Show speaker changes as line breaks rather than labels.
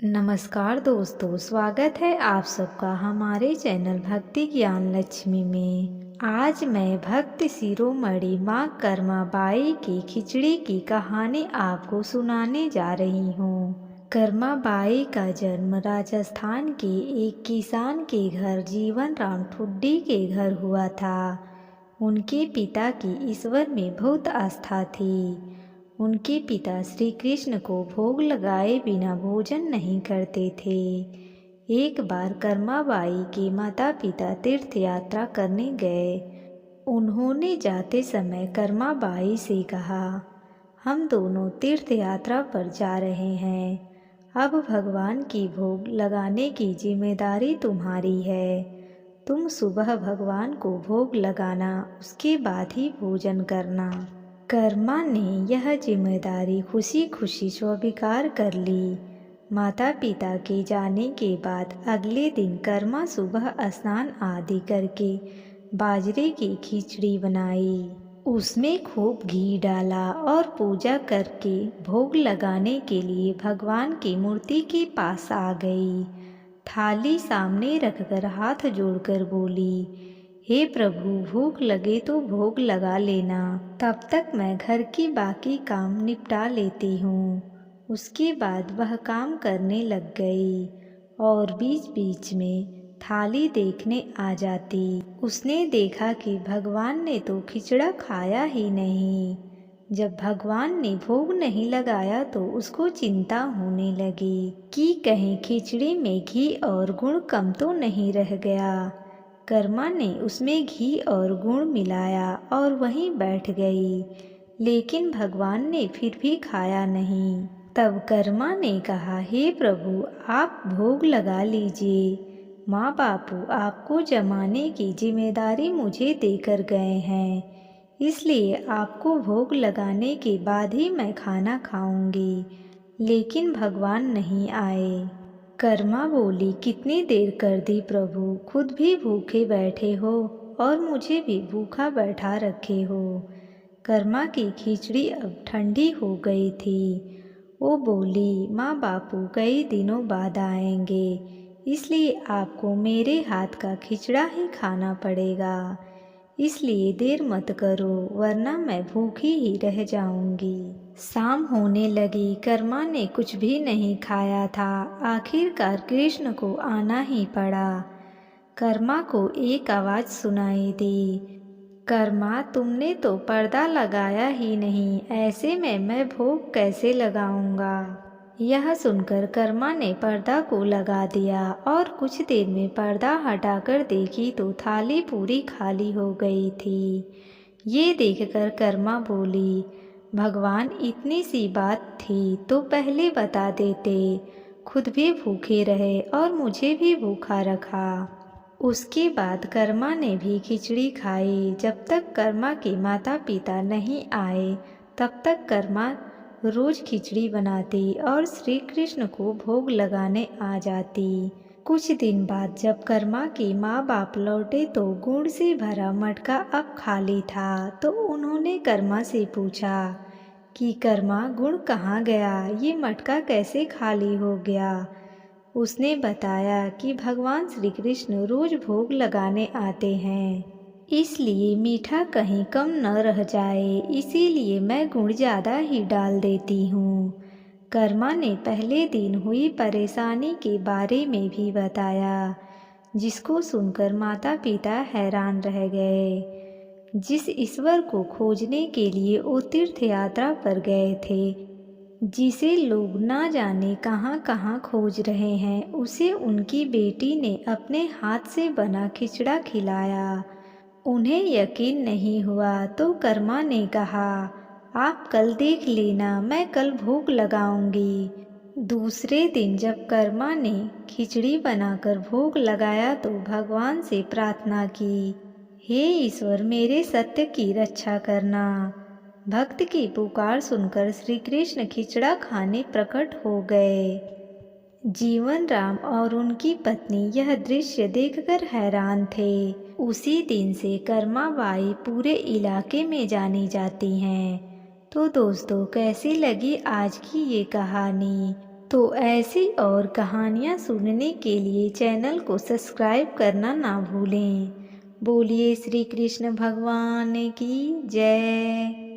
नमस्कार दोस्तों, स्वागत है आप सबका हमारे चैनल भक्ति ज्ञान लक्ष्मी में। आज मैं भक्त शिरोमणि माँ कर्मा बाई की खिचड़ी की कहानी आपको सुनाने जा रही हूँ। कर्मा बाई का जन्म राजस्थान के एक किसान के घर जीवन राम ठुड्डी के घर हुआ था। उनके पिता की ईश्वर में बहुत आस्था थी। उनके पिता श्री कृष्ण को भोग लगाए बिना भोजन नहीं करते थे। एक बार कर्माबाई के माता पिता तीर्थ यात्रा करने गए। उन्होंने जाते समय कर्माबाई से कहा, हम दोनों तीर्थ यात्रा पर जा रहे हैं। अब भगवान की भोग लगाने की जिम्मेदारी तुम्हारी है। तुम सुबह भगवान को भोग लगाना, उसके बाद ही भोजन करना। कर्मा ने यह जिम्मेदारी खुशी खुशी स्वीकार कर ली। माता पिता के जाने के बाद अगले दिन कर्मा सुबह स्नान आदि करके बाजरे की खिचड़ी बनाई। उसमें खूब घी डाला और पूजा करके भोग लगाने के लिए भगवान की मूर्ति के पास आ गई। थाली सामने रखकर हाथ जोड़कर बोली, हे प्रभु, भूख लगे तो भोग लगा लेना, तब तक मैं घर की बाकी काम निपटा लेती हूँ। उसके बाद वह काम करने लग गई और बीच बीच में थाली देखने आ जाती। उसने देखा कि भगवान ने तो खिचड़ा खाया ही नहीं। जब भगवान ने भोग नहीं लगाया तो उसको चिंता होने लगी कि कहीं खिचड़ी में घी और गुड़ कम तो नहीं रह गया। कर्मा ने उसमें घी और गुड़ मिलाया और वहीं बैठ गई, लेकिन भगवान ने फिर भी खाया नहीं। तब कर्मा ने कहा, हे प्रभु, आप भोग लगा लीजिए। माँ बापू आपको जमाने की जिम्मेदारी मुझे देकर गए हैं, इसलिए आपको भोग लगाने के बाद ही मैं खाना खाऊंगी। लेकिन भगवान नहीं आए। कर्मा बोली, कितनी देर कर दी प्रभु, खुद भी भूखे बैठे हो और मुझे भी भूखा बैठा रखे हो। कर्मा की खिचड़ी अब ठंडी हो गई थी। वो बोली, माँ बापू कई दिनों बाद आएंगे, इसलिए आपको मेरे हाथ का खिचड़ा ही खाना पड़ेगा। इसलिए देर मत करो, वरना मैं भूखी ही रह जाऊंगी। शाम होने लगी। कर्मा ने कुछ भी नहीं खाया था। आखिरकार कृष्ण को आना ही पड़ा। कर्मा को एक आवाज़ सुनाई दी, कर्मा, तुमने तो पर्दा लगाया ही नहीं, ऐसे में मैं भोग कैसे लगाऊंगा। यह सुनकर कर्मा ने पर्दा को लगा दिया और कुछ देर में पर्दा हटाकर देखी तो थाली पूरी खाली हो गई थी। ये देखकर कर्मा बोली, भगवान, इतनी सी बात थी तो पहले बता देते, खुद भी भूखे रहे और मुझे भी भूखा रखा। उसके बाद कर्मा ने भी खिचड़ी खाई। जब तक कर्मा के माता पिता नहीं आए तब तक कर्मा रोज खिचड़ी बनाती और श्री कृष्ण को भोग लगाने आ जाती। कुछ दिन बाद जब कर्मा के माँ बाप लौटे तो गुड़ से भरा मटका अब खाली था। तो उन्होंने कर्मा से पूछा कि कर्मा, गुड़ कहाँ गया, ये मटका कैसे खाली हो गया। उसने बताया कि भगवान श्री कृष्ण रोज भोग लगाने आते हैं, इसलिए मीठा कहीं कम न रह जाए, इसीलिए मैं गुड़ ज़्यादा ही डाल देती हूँ। कर्मा ने पहले दिन हुई परेशानी के बारे में भी बताया, जिसको सुनकर माता पिता हैरान रह गए। जिस ईश्वर को खोजने के लिए वो तीर्थ यात्रा पर गए थे, जिसे लोग ना जाने कहाँ कहाँ खोज रहे हैं, उसे उनकी बेटी ने अपने हाथ से बना खिचड़ा खिलाया। उन्हें यकीन नहीं हुआ तो कर्मा ने कहा, आप कल देख लेना, मैं कल भोग लगाऊंगी। दूसरे दिन जब कर्मा ने खिचड़ी बनाकर भोग लगाया तो भगवान से प्रार्थना की, हे ईश्वर, मेरे सत्य की रक्षा करना। भक्त की पुकार सुनकर श्री कृष्ण खिचड़ा खाने प्रकट हो गए। जीवन राम और उनकी पत्नी यह दृश्य देखकर हैरान थे। उसी दिन से कर्मा बाई पूरे इलाके में जानी जाती हैं। तो दोस्तों, कैसी लगी आज की ये कहानी। तो ऐसी और कहानियाँ सुनने के लिए चैनल को सब्सक्राइब करना ना भूलें। बोलिए श्री कृष्ण भगवान की जय।